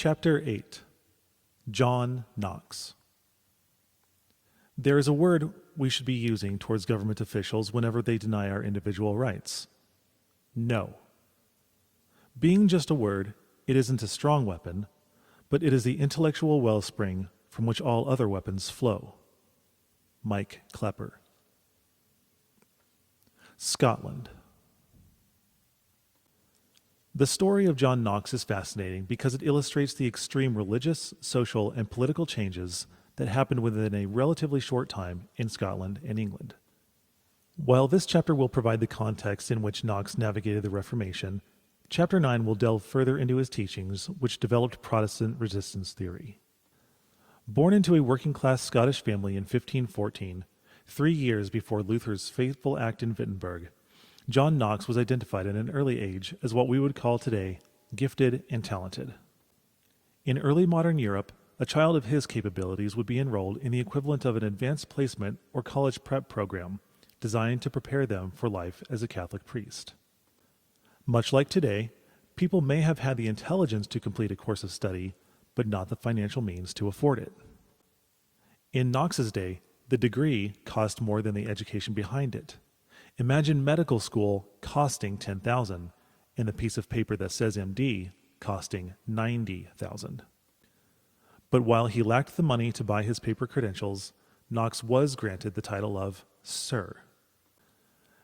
Chapter 8. John Knox. There is a word we should be using towards government officials whenever they deny our individual rights. No. Being just a word, it isn't a strong weapon, but it is the intellectual wellspring from which all other weapons flow. Mike Klepper. Scotland. The story of John Knox is fascinating because it illustrates the extreme religious, social, and political changes that happened within a relatively short time in Scotland and England. While this chapter will provide the context in which Knox navigated the Reformation, Chapter 9 will delve further into his teachings, which developed Protestant resistance theory. Born into a working-class Scottish family in 1514, 3 years before Luther's fateful act in Wittenberg, John Knox was identified at an early age as what we would call today gifted and talented. In early modern Europe, a child of his capabilities would be enrolled in the equivalent of an advanced placement or college prep program designed to prepare them for life as a Catholic priest. Much like today, people may have had the intelligence to complete a course of study, but not the financial means to afford it. In Knox's day, the degree cost more than the education behind it. Imagine medical school costing $10,000 and the piece of paper that says MD costing $90,000. But while he lacked the money to buy his paper credentials, Knox was granted the title of Sir.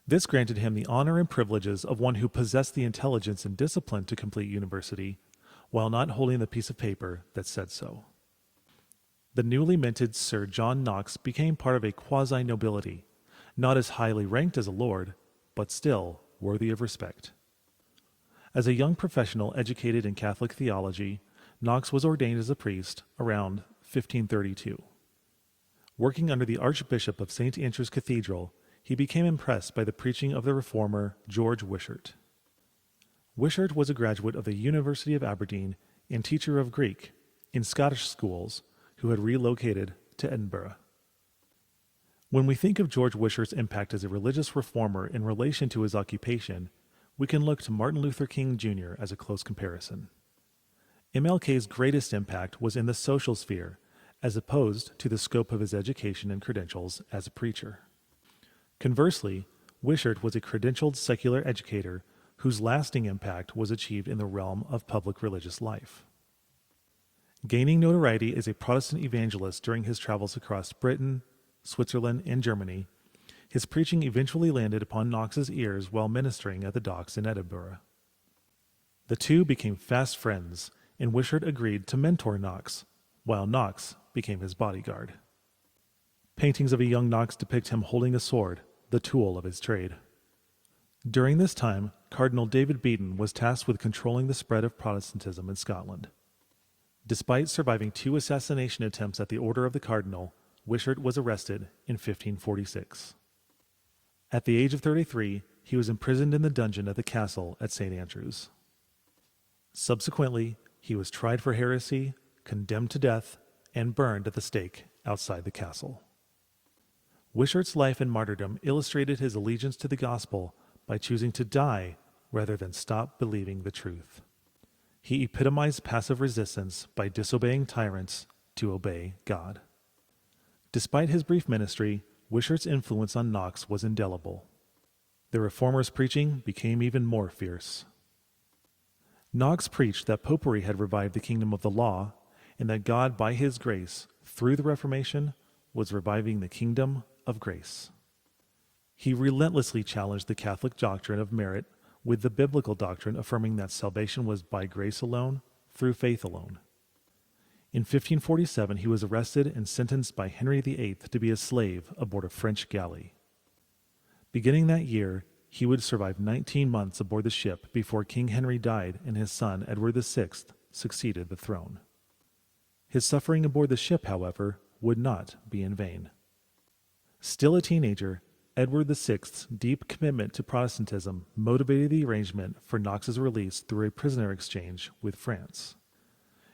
This granted him the honor and privileges of one who possessed the intelligence and discipline to complete university, while not holding the piece of paper that said so. The newly minted Sir John Knox became part of a quasi-nobility, not as highly ranked as a lord, but still worthy of respect. As a young professional educated in Catholic theology, Knox was ordained as a priest around 1532. Working under the Archbishop of St. Andrew's Cathedral, he became impressed by the preaching of the reformer George Wishart. Wishart was a graduate of the University of Aberdeen and teacher of Greek in Scottish schools who had relocated to Edinburgh. When we think of George Wishart's impact as a religious reformer in relation to his occupation, we can look to Martin Luther King Jr. as a close comparison. MLK's greatest impact was in the social sphere, as opposed to the scope of his education and credentials as a preacher. Conversely, Wishart was a credentialed secular educator whose lasting impact was achieved in the realm of public religious life. Gaining notoriety as a Protestant evangelist during his travels across Britain, Switzerland, and Germany, his preaching eventually landed upon Knox's ears while ministering at the docks in Edinburgh. The two became fast friends, and Wishart agreed to mentor Knox, while Knox became his bodyguard. Paintings of a young Knox depict him holding a sword, the tool of his trade. During this time, Cardinal David Beaton was tasked with controlling the spread of Protestantism in Scotland. Despite surviving 2 assassination attempts at the order of the Cardinal, Wishart was arrested in 1546. At the age of 33, he was imprisoned in the dungeon at the castle at St. Andrews. Subsequently, he was tried for heresy, condemned to death, and burned at the stake outside the castle. Wishart's life and martyrdom illustrated his allegiance to the gospel by choosing to die rather than stop believing the truth. He epitomized passive resistance by disobeying tyrants to obey God. Despite his brief ministry, Wishart's influence on Knox was indelible. The reformer's preaching became even more fierce. Knox preached that popery had revived the kingdom of the law, and that God, by his grace, through the Reformation, was reviving the kingdom of grace. He relentlessly challenged the Catholic doctrine of merit with the biblical doctrine affirming that salvation was by grace alone, through faith alone. In 1547, he was arrested and sentenced by Henry VIII to be a slave aboard a French galley. Beginning that year, he would survive 19 months aboard the ship before King Henry died and his son Edward VI succeeded the throne. His suffering aboard the ship, however, would not be in vain. Still a teenager, Edward VI's deep commitment to Protestantism motivated the arrangement for Knox's release through a prisoner exchange with France.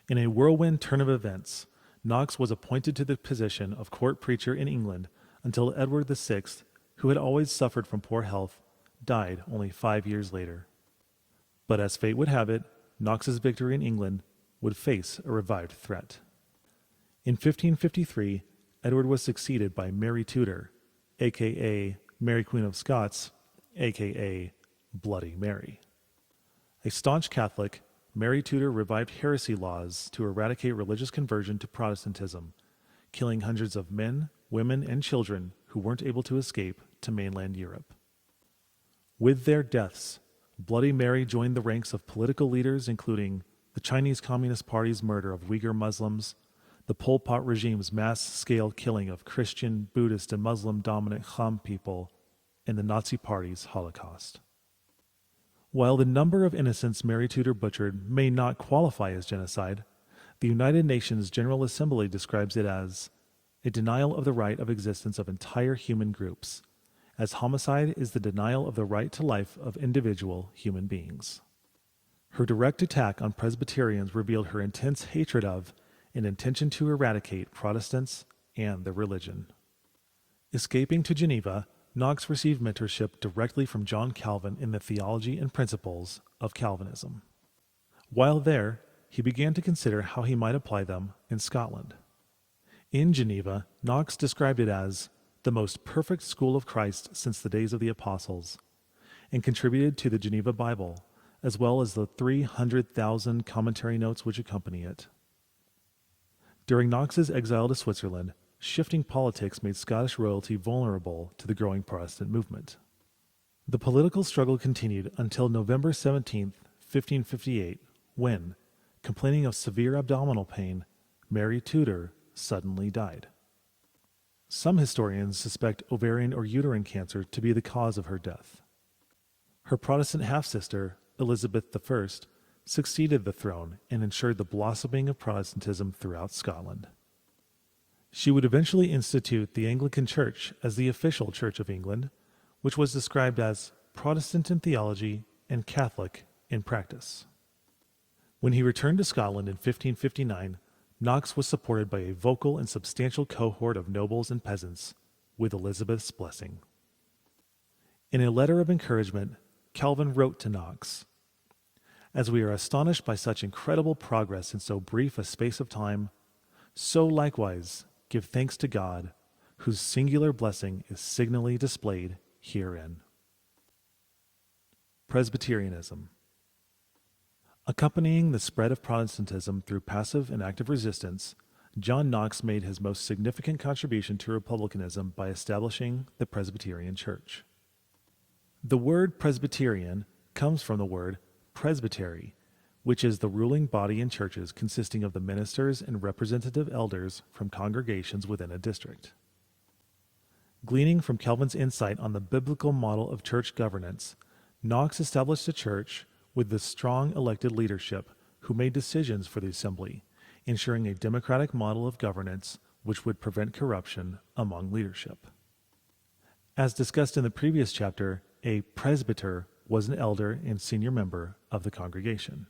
In a whirlwind turn of events, Knox was appointed to the position of court preacher in England until Edward VI, who had always suffered from poor health, died only 5 years later. But as fate would have it, Knox's victory in England would face a revived threat. In 1553, Edward was succeeded by Mary Tudor, aka Mary Queen of Scots, aka Bloody Mary. A staunch Catholic, Mary Tudor revived heresy laws to eradicate religious conversion to Protestantism, killing hundreds of men, women, and children who weren't able to escape to mainland Europe. With their deaths, Bloody Mary joined the ranks of political leaders including the Chinese Communist Party's murder of Uyghur Muslims, the Pol Pot regime's mass-scale killing of Christian, Buddhist, and Muslim-dominant Kham people, and the Nazi Party's Holocaust. While the number of innocents Mary Tudor butchered may not qualify as genocide, the United Nations General Assembly describes it as a denial of the right of existence of entire human groups, as homicide is the denial of the right to life of individual human beings. Her direct attack on Presbyterians revealed her intense hatred of and intention to eradicate Protestants and their religion. Escaping to Geneva, Knox received mentorship directly from John Calvin in the theology and principles of Calvinism. While there, he began to consider how he might apply them in Scotland. In Geneva, Knox described it as the most perfect school of Christ since the days of the apostles, and contributed to the Geneva Bible, as well as the 300,000 commentary notes which accompany it. During Knox's exile to Switzerland, shifting politics made Scottish royalty vulnerable to the growing Protestant movement. The political struggle continued until November 17, 1558, when, complaining of severe abdominal pain, Mary Tudor suddenly died. Some historians suspect ovarian or uterine cancer to be the cause of her death. Her Protestant half-sister, Elizabeth I, succeeded the throne and ensured the blossoming of Protestantism throughout Scotland. She would eventually institute the Anglican Church as the official Church of England, which was described as Protestant in theology and Catholic in practice. When he returned to Scotland in 1559, Knox was supported by a vocal and substantial cohort of nobles and peasants, with Elizabeth's blessing. In a letter of encouragement, Calvin wrote to Knox, "As we are astonished by such incredible progress in so brief a space of time, so likewise give thanks to God, whose singular blessing is signally displayed herein." Presbyterianism. Accompanying the spread of Protestantism through passive and active resistance, John Knox made his most significant contribution to republicanism by establishing the Presbyterian Church. The word Presbyterian comes from the word presbytery, which is the ruling body in churches consisting of the ministers and representative elders from congregations within a district. Gleaning from Calvin's insight on the biblical model of church governance, Knox established a church with the strong elected leadership who made decisions for the assembly, ensuring a democratic model of governance which would prevent corruption among leadership. As discussed in the previous chapter, a presbyter was an elder and senior member of the congregation.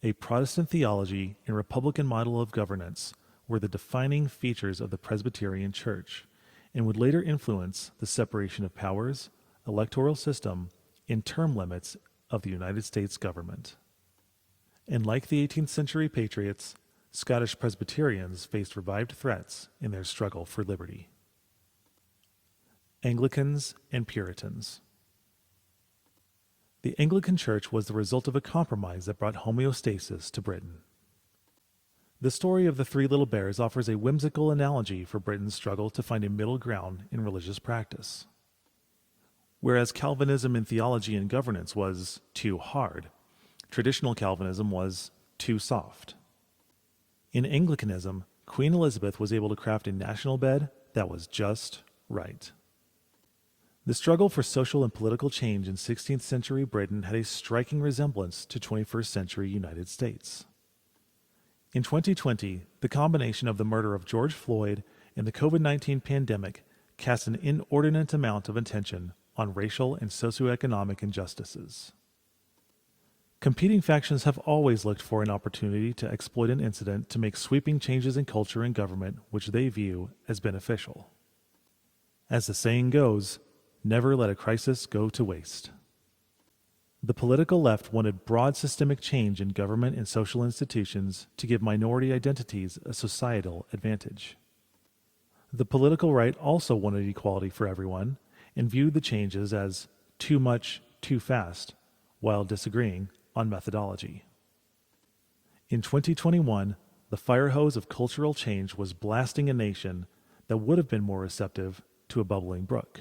A Protestant theology and Republican model of governance were the defining features of the Presbyterian Church and would later influence the separation of powers, electoral system, and term limits of the United States government. And like the 18th century patriots, Scottish Presbyterians faced revived threats in their struggle for liberty. Anglicans and Puritans. The Anglican Church was the result of a compromise that brought homeostasis to Britain. The story of the Three Little Bears offers a whimsical analogy for Britain's struggle to find a middle ground in religious practice. Whereas Calvinism in theology and governance was too hard, traditional Calvinism was too soft. In Anglicanism, Queen Elizabeth was able to craft a national bed that was just right. The struggle for social and political change in 16th century Britain had a striking resemblance to 21st century United States. In 2020, the combination of the murder of George Floyd and the COVID-19 pandemic cast an inordinate amount of attention on racial and socioeconomic injustices. Competing factions have always looked for an opportunity to exploit an incident to make sweeping changes in culture and government which they view as beneficial. As the saying goes, never let a crisis go to waste. The political left wanted broad systemic change in government and social institutions to give minority identities a societal advantage. The political right also wanted equality for everyone and viewed the changes as too much, too fast, while disagreeing on methodology. In 2021, the fire hose of cultural change was blasting a nation that would have been more receptive to a bubbling brook.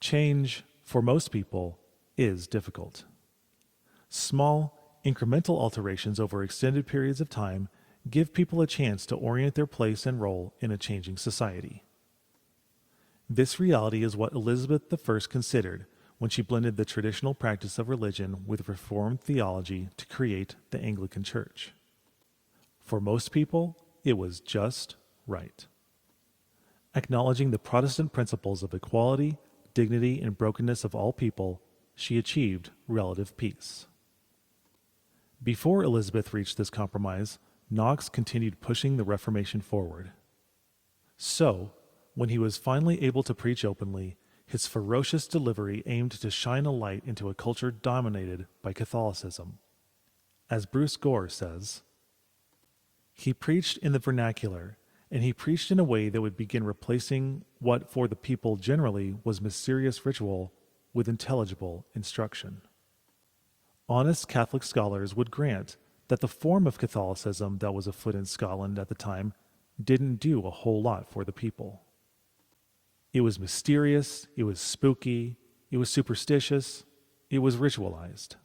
Change, for most people, is difficult. Small, incremental alterations over extended periods of time give people a chance to orient their place and role in a changing society. This reality is what Elizabeth I considered when she blended the traditional practice of religion with Reformed theology to create the Anglican Church. For most people, it was just right. Acknowledging the Protestant principles of equality, dignity, and brokenness of all people, she achieved relative peace. Before Elizabeth reached this compromise, Knox continued pushing the Reformation forward. So, when he was finally able to preach openly, his ferocious delivery aimed to shine a light into a culture dominated by Catholicism. As Bruce Gore says, he preached in the vernacular, and he preached in a way that would begin replacing what for the people generally was mysterious ritual with intelligible instruction. Honest Catholic scholars would grant that the form of Catholicism that was afoot in Scotland at the time didn't do a whole lot for the people. It was mysterious, it was spooky, it was superstitious, it was ritualized.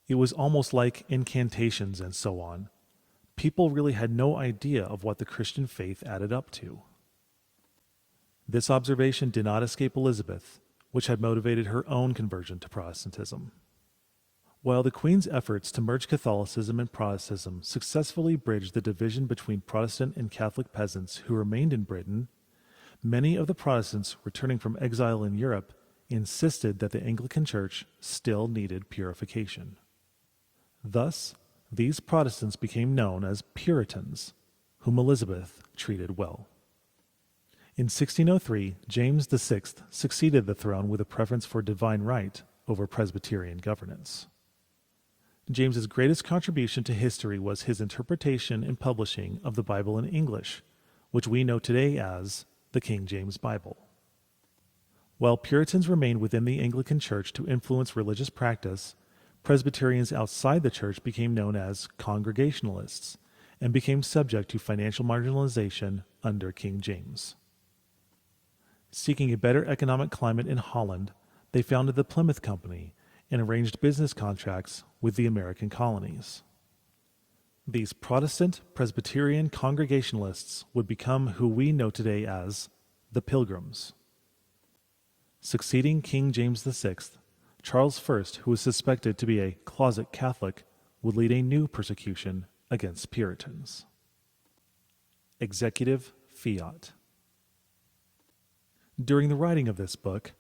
It was almost like incantations and so on. People really had no idea of what the Christian faith added up to. This observation did not escape Elizabeth, which had motivated her own conversion to Protestantism. While the Queen's efforts to merge Catholicism and Protestantism successfully bridged the division between Protestant and Catholic peasants who remained in Britain, many of the Protestants returning from exile in Europe insisted that the Anglican Church still needed purification. Thus, these Protestants became known as Puritans, whom Elizabeth treated well. In 1603, James VI succeeded the throne with a preference for divine right over Presbyterian governance. James's greatest contribution to history was his interpretation and publishing of the Bible in English, which we know today as the King James Bible. While Puritans remained within the Anglican Church to influence religious practice, Presbyterians outside the church became known as Congregationalists and became subject to financial marginalization under King James. Seeking a better economic climate in Holland, they founded the Plymouth Company and arranged business contracts with the American colonies. These Protestant Presbyterian Congregationalists would become who we know today as the Pilgrims. Succeeding King James VI, Charles I, who was suspected to be a closet Catholic, would lead a new persecution against Puritans. Executive Fiat. During the writing of this book,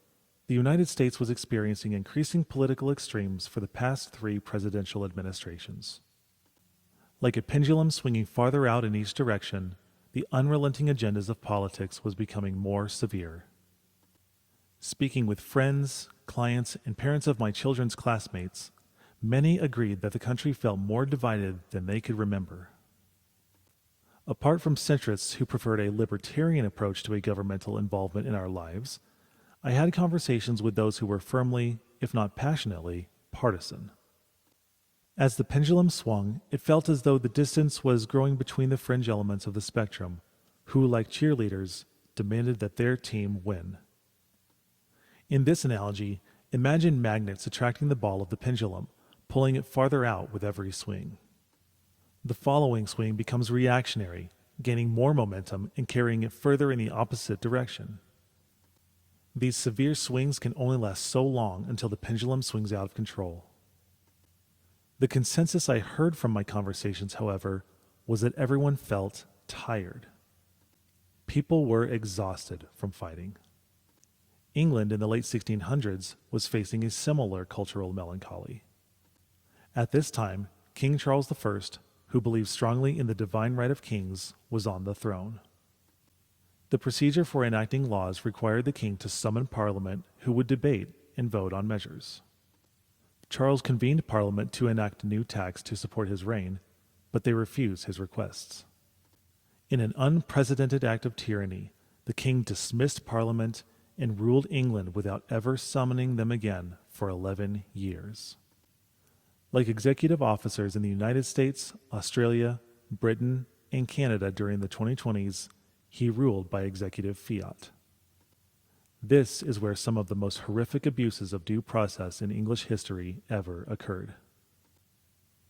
the United States was experiencing increasing political extremes for the past 3 presidential administrations. Like a pendulum swinging farther out in each direction, the unrelenting agendas of politics was becoming more severe. Speaking with friends, clients, and parents of my children's classmates, many agreed that the country felt more divided than they could remember. Apart from centrists who preferred a libertarian approach to a governmental involvement in our lives, I had conversations with those who were firmly, if not passionately, partisan. As the pendulum swung, it felt as though the distance was growing between the fringe elements of the spectrum, who, like cheerleaders, demanded that their team win. In this analogy, imagine magnets attracting the ball of the pendulum, pulling it farther out with every swing. The following swing becomes reactionary, gaining more momentum and carrying it further in the opposite direction. These severe swings can only last so long until the pendulum swings out of control. The consensus I heard from my conversations, however, was that everyone felt tired. People were exhausted from fighting. England in the late 1600s was facing a similar cultural melancholy. At this time, King Charles I, who believed strongly in the divine right of kings, was on the throne. The procedure for enacting laws required the king to summon Parliament, who would debate and vote on measures. Charles convened Parliament to enact a new tax to support his reign, but they refused his requests. In an unprecedented act of tyranny, the king dismissed Parliament and ruled England without ever summoning them again for 11 years. Like executive officers in the United States, Australia, Britain, and Canada during the 2020s, he ruled by executive fiat. This is where some of the most horrific abuses of due process in English history ever occurred.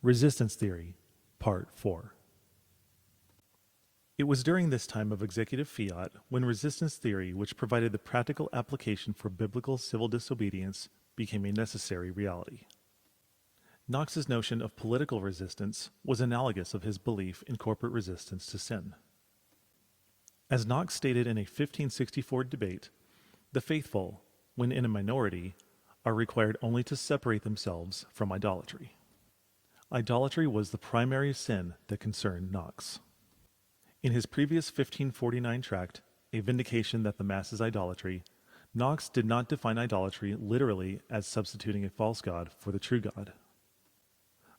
Resistance Theory, Part 4. It was during this time of executive fiat when resistance theory, which provided the practical application for biblical civil disobedience, became a necessary reality. Knox's notion of political resistance was analogous of his belief in corporate resistance to sin. As Knox stated in a 1564 debate, the faithful, when in a minority, are required only to separate themselves from idolatry. Idolatry was the primary sin that concerned Knox. In his previous 1549 tract, A Vindication That the Mass is Idolatry, Knox did not define idolatry literally as substituting a false god for the true God.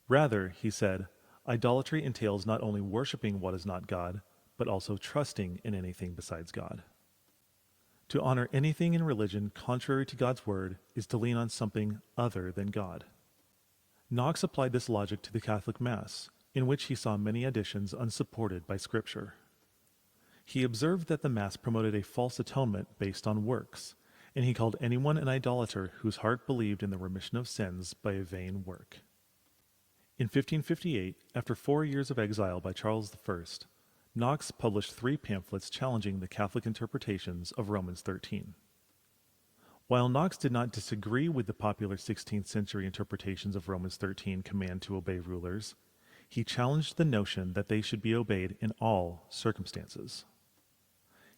Rather, he said, idolatry entails not only worshiping what is not God, but also trusting in anything besides God. To honor anything in religion contrary to God's word is to lean on something other than God. Knox applied this logic to the Catholic Mass, in which he saw many additions unsupported by Scripture. He observed that the Mass promoted a false atonement based on works, and he called anyone an idolater whose heart believed in the remission of sins by a vain work. In 1558, after 4 years of exile by Charles I, Knox published 3 pamphlets challenging the Catholic interpretations of Romans 13. While Knox did not disagree with the popular 16th century interpretations of Romans 13 command to obey rulers, he challenged the notion that they should be obeyed in all circumstances.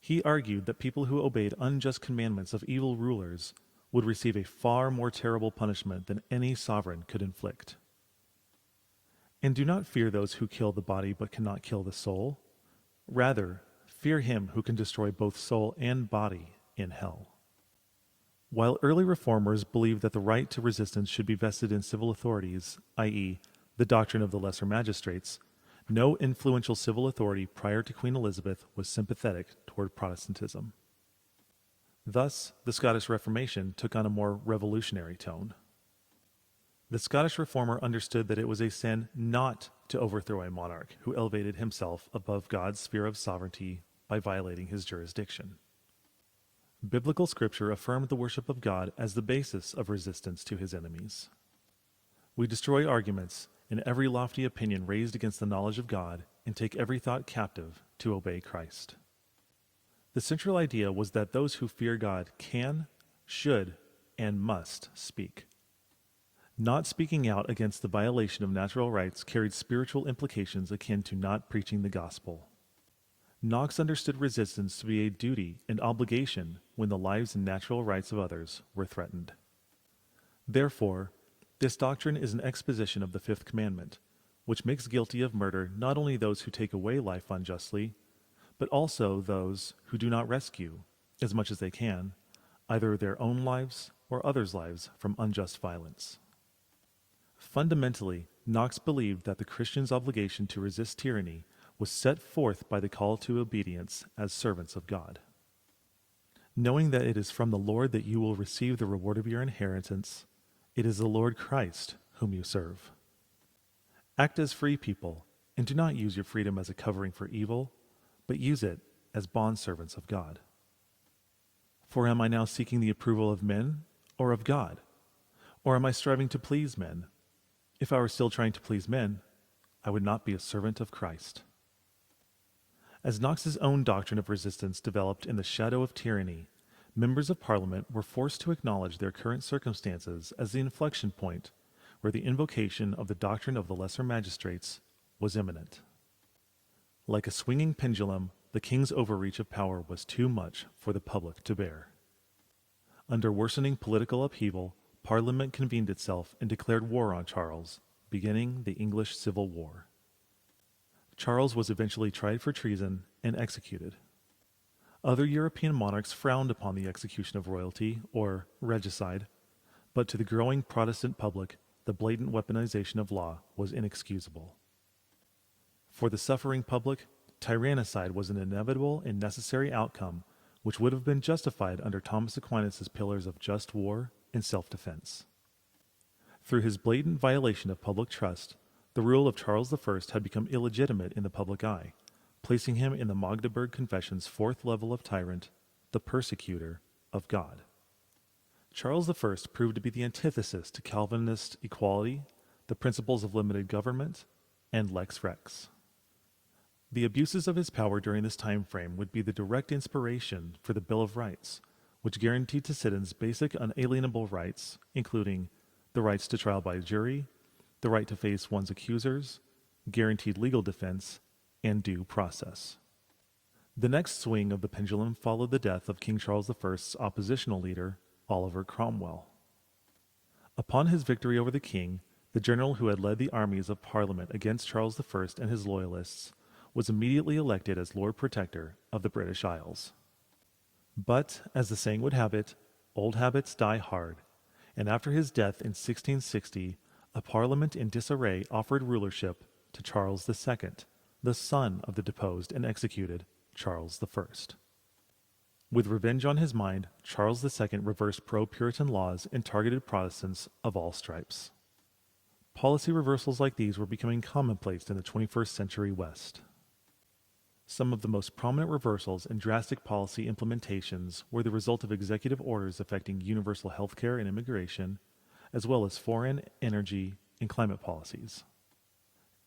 He argued that people who obeyed unjust commandments of evil rulers would receive a far more terrible punishment than any sovereign could inflict. And do not fear those who kill the body but cannot kill the soul. Rather, fear him who can destroy both soul and body in hell. While early reformers believed that the right to resistance should be vested in civil authorities, i.e., the doctrine of the lesser magistrates, no influential civil authority prior to Queen Elizabeth was sympathetic toward Protestantism. Thus, the Scottish Reformation took on a more revolutionary tone. The Scottish reformer understood that it was a sin not to overthrow a monarch who elevated himself above God's sphere of sovereignty by violating his jurisdiction. Biblical scripture affirmed the worship of God as the basis of resistance to his enemies. We destroy arguments and every lofty opinion raised against the knowledge of God and take every thought captive to obey Christ. The central idea was that those who fear God can, should, and must speak. Not speaking out against the violation of natural rights carried spiritual implications akin to not preaching the gospel. Knox understood resistance to be a duty and obligation when the lives and natural rights of others were threatened. Therefore, this doctrine is an exposition of the fifth commandment, which makes guilty of murder not only those who take away life unjustly, but also those who do not rescue, as much as they can, either their own lives or others' lives from unjust violence. Fundamentally, Knox believed that the Christian's obligation to resist tyranny was set forth by the call to obedience as servants of God. Knowing that it is from the Lord that you will receive the reward of your inheritance, it is the Lord Christ whom you serve. Act as free people, and do not use your freedom as a covering for evil, but use it as bondservants of God. For am I now seeking the approval of men or of God? Or am I striving to please men? If I were still trying to please men, I would not be a servant of Christ. As Knox's own doctrine of resistance developed in the shadow of tyranny, members of Parliament were forced to acknowledge their current circumstances as the inflection point where the invocation of the doctrine of the lesser magistrates was imminent. Like a swinging pendulum, the king's overreach of power was too much for the public to bear. Under worsening political upheaval, Parliament convened itself and declared war on Charles, beginning the English Civil War. Charles was eventually tried for treason and executed. Other European monarchs frowned upon the execution of royalty, or regicide, but to the growing Protestant public, the blatant weaponization of law was inexcusable. For the suffering public, tyrannicide was an inevitable and necessary outcome which would have been justified under Thomas Aquinas' pillars of just war and self-defense. Through his blatant violation of public trust, the rule of Charles I had become illegitimate in the public eye, placing him in the Magdeburg Confession's fourth level of tyrant, the persecutor of God. Charles I proved to be the antithesis to Calvinist equality, the principles of limited government, and lex rex. The abuses of his power during this time frame would be the direct inspiration for the Bill of Rights, which guaranteed to citizens basic unalienable rights, including the rights to trial by jury, the right to face one's accusers, guaranteed legal defense, and due process. The next swing of the pendulum followed the death of King Charles I's oppositional leader, Oliver Cromwell. Upon his victory over the king, the general who had led the armies of Parliament against Charles I and his loyalists was immediately elected as Lord Protector of the British Isles. But, as the saying would have it, old habits die hard, and after his death in 1660, a parliament in disarray offered rulership to Charles II, the son of the deposed and executed Charles I. With revenge on his mind, Charles II reversed pro-Puritan laws and targeted Protestants of all stripes. Policy reversals like these were becoming commonplace in the 21st century West. Some of the most prominent reversals and drastic policy implementations were the result of executive orders affecting universal health care and immigration, as well as foreign, energy, and climate policies.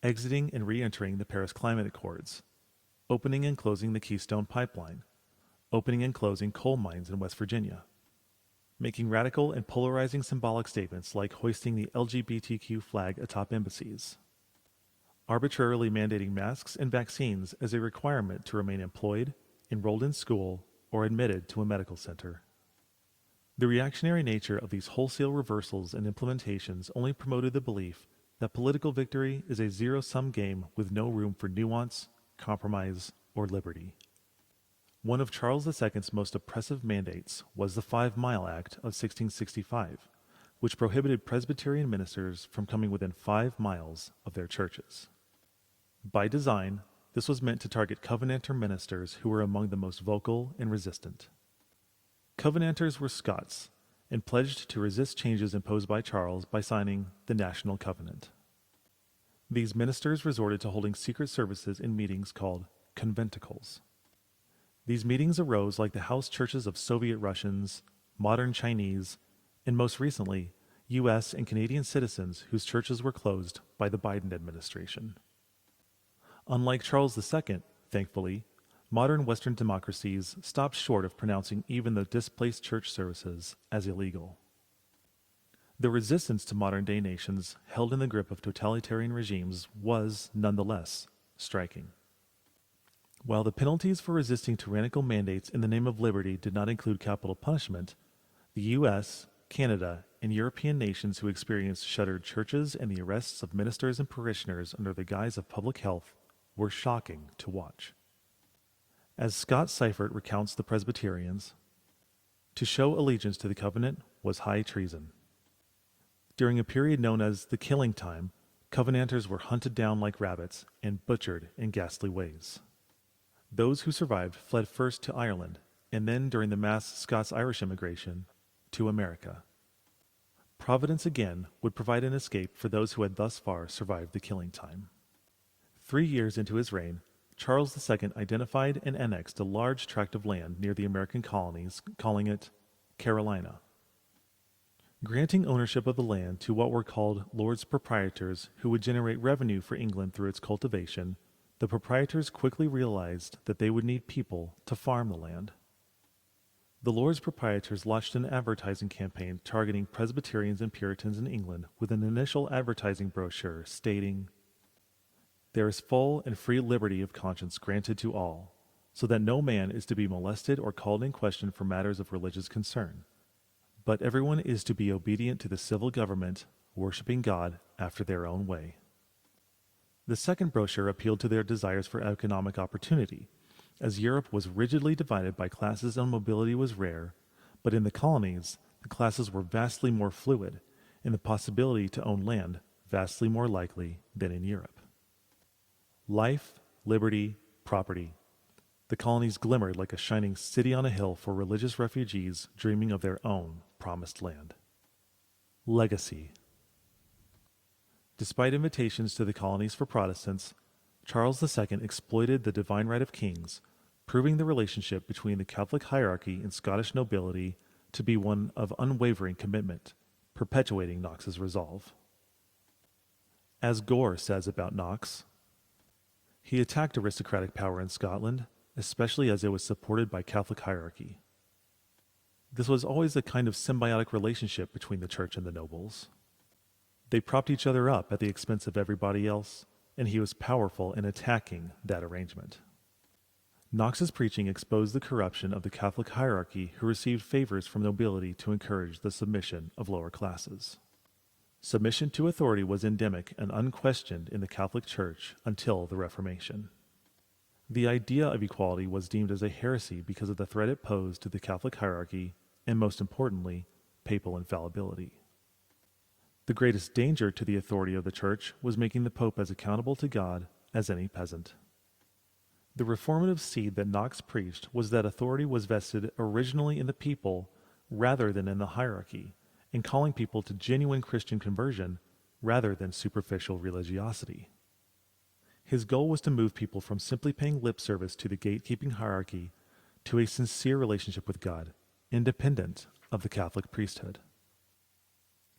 Exiting and re-entering the Paris Climate Accords, opening and closing the Keystone Pipeline, opening and closing coal mines in West Virginia, making radical and polarizing symbolic statements like hoisting the LGBTQ flag atop embassies, arbitrarily mandating masks and vaccines as a requirement to remain employed, enrolled in school, or admitted to a medical center. The reactionary nature of these wholesale reversals and implementations only promoted the belief that political victory is a zero-sum game with no room for nuance, compromise, or liberty. One of Charles II's most oppressive mandates was the 5 Mile Act of 1665, which prohibited Presbyterian ministers from coming within 5 miles of their churches. By design, this was meant to target Covenanter ministers who were among the most vocal and resistant. Covenanters were Scots and pledged to resist changes imposed by Charles by signing the National Covenant. These ministers resorted to holding secret services in meetings called conventicles. These meetings arose like the house churches of Soviet Russians, modern Chinese, and most recently, U.S. and Canadian citizens whose churches were closed by the Biden administration. Unlike Charles II, thankfully, modern Western democracies stopped short of pronouncing even the displaced church services as illegal. The resistance to modern-day nations held in the grip of totalitarian regimes was, nonetheless, striking. While the penalties for resisting tyrannical mandates in the name of liberty did not include capital punishment, the U.S., Canada, and European nations who experienced shuttered churches and the arrests of ministers and parishioners under the guise of public health were shocking to watch. As Scott Seifert recounts the Presbyterians, to show allegiance to the covenant was high treason. During a period known as the Killing Time, Covenanters were hunted down like rabbits and butchered in ghastly ways. Those who survived fled first to Ireland, and then during the mass Scots-Irish immigration, to America. Providence again would provide an escape for those who had thus far survived the Killing Time. 3 years into his reign, Charles II identified and annexed a large tract of land near the American colonies, calling it Carolina. Granting ownership of the land to what were called Lords Proprietors who would generate revenue for England through its cultivation, the proprietors quickly realized that they would need people to farm the land. The Lords Proprietors launched an advertising campaign targeting Presbyterians and Puritans in England with an initial advertising brochure stating, "There is full and free liberty of conscience granted to all, so that no man is to be molested or called in question for matters of religious concern. But everyone is to be obedient to the civil government, worshiping God after their own way." The second brochure appealed to their desires for economic opportunity, as Europe was rigidly divided by classes and mobility was rare, but in the colonies, the classes were vastly more fluid, and the possibility to own land vastly more likely than in Europe. Life, liberty, property. The colonies glimmered like a shining city on a hill for religious refugees dreaming of their own promised land. Legacy. Despite invitations to the colonies for Protestants, Charles II exploited the divine right of kings, proving the relationship between the Catholic hierarchy and Scottish nobility to be one of unwavering commitment, perpetuating Knox's resolve. As Gore says about Knox, he attacked aristocratic power in Scotland, especially as it was supported by Catholic hierarchy. This was always a kind of symbiotic relationship between the church and the nobles. They propped each other up at the expense of everybody else, and he was powerful in attacking that arrangement. Knox's preaching exposed the corruption of the Catholic hierarchy, who received favors from nobility to encourage the submission of lower classes. Submission to authority was endemic and unquestioned in the Catholic Church until the Reformation. The idea of equality was deemed as a heresy because of the threat it posed to the Catholic hierarchy and, most importantly, papal infallibility. The greatest danger to the authority of the Church was making the Pope as accountable to God as any peasant. The reformative seed that Knox preached was that authority was vested originally in the people rather than in the hierarchy, and calling people to genuine Christian conversion rather than superficial religiosity. His goal was to move people from simply paying lip service to the gatekeeping hierarchy to a sincere relationship with God, independent of the Catholic priesthood.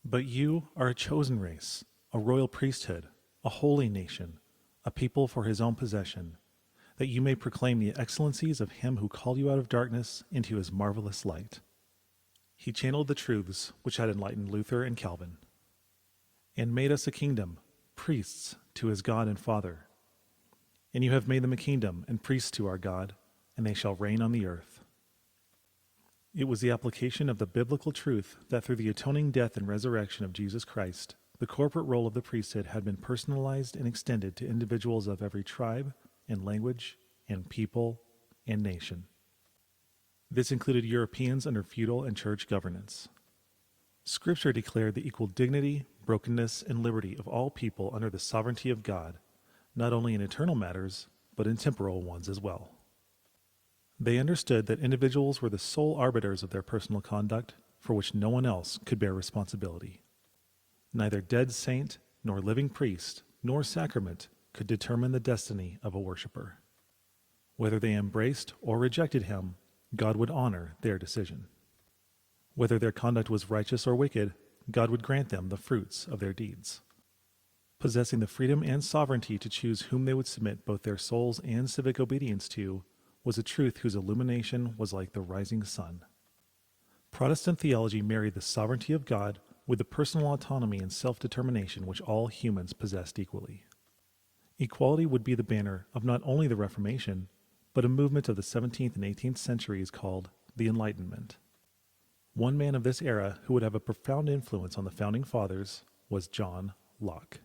But you are a chosen race, a royal priesthood, a holy nation, a people for his own possession, that you may proclaim the excellencies of him who called you out of darkness into his marvelous light. He channeled the truths which had enlightened Luther and Calvin, and made us a kingdom, priests to his God and Father. And you have made them a kingdom and priests to our God, and they shall reign on the earth. It was the application of the biblical truth that through the atoning death and resurrection of Jesus Christ, the corporate role of the priesthood had been personalized and extended to individuals of every tribe and language and people and nation. This included Europeans under feudal and church governance. Scripture declared the equal dignity, brokenness, and liberty of all people under the sovereignty of God, not only in eternal matters, but in temporal ones as well. They understood that individuals were the sole arbiters of their personal conduct, for which no one else could bear responsibility. Neither dead saint, nor living priest, nor sacrament could determine the destiny of a worshiper. Whether they embraced or rejected him, God would honor their decision. Whether their conduct was righteous or wicked, God would grant them the fruits of their deeds. Possessing the freedom and sovereignty to choose whom they would submit both their souls and civic obedience to was a truth whose illumination was like the rising sun. Protestant theology married the sovereignty of God with the personal autonomy and self-determination which all humans possessed equally. Equality would be the banner of not only the Reformation, but a movement of the 17th and 18th centuries called the Enlightenment. One man of this era who would have a profound influence on the founding fathers was John Locke.